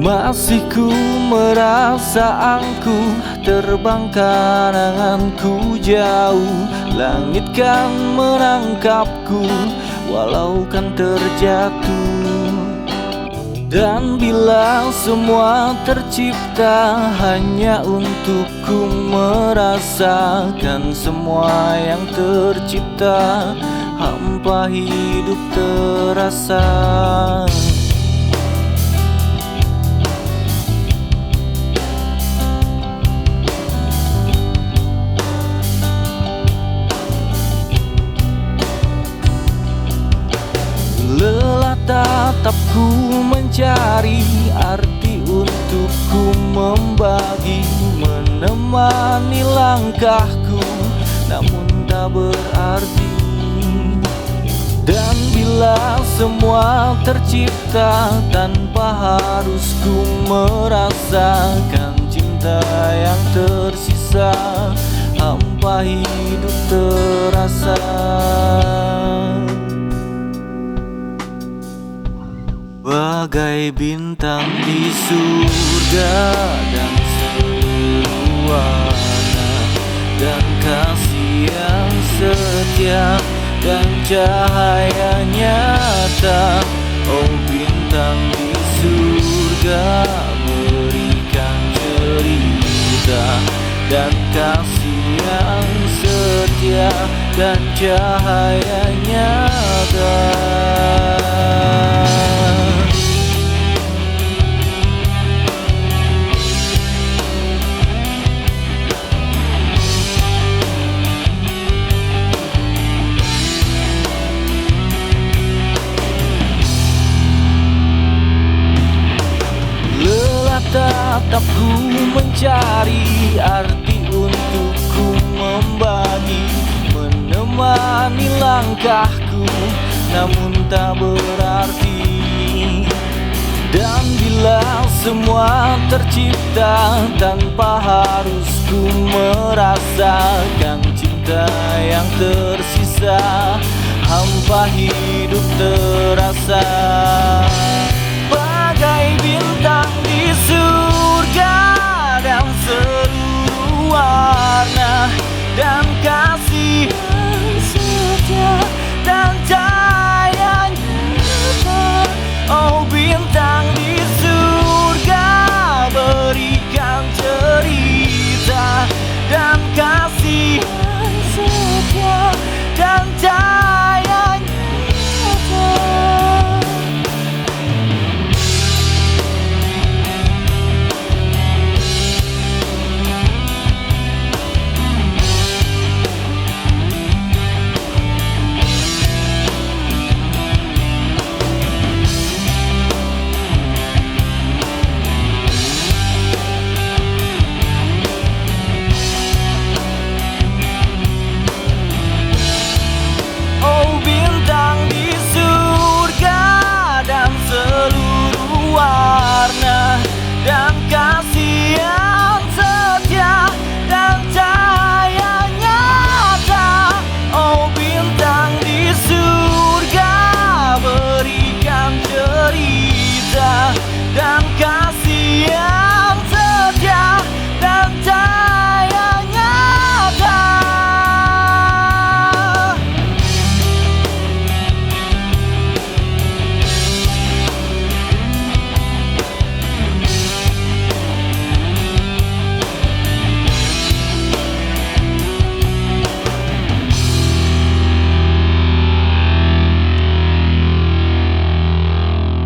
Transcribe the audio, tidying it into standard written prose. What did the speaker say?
Masih ku merasa angkuh, terbang karanganku jauh. Langit kan menangkapku, walau kan terjatuh. Dan bila semua tercipta hanya untukku merasakan semua yang tercipta, hampa hidup terasa. Lelah tatapku mencari arti untukku membagi, menemani langkahku, namun tak berarti. Dan bila semua tercipta tanpa harus ku merasakan cinta yang tersisa, hampa hidup terasa. Bagai bintang di surga dan seruana, dan kasih yang setia dan cahaya nyata. Oh bintang di surga, berikan cerita dan kasih yang setia dan cahaya nyata. Tatapku mencari arti untukku membagi, menemani langkahku, namun tak berarti. Dan bila semua tercipta tanpa harus ku merasakan cinta yang tersisa, hampa hidup terasa.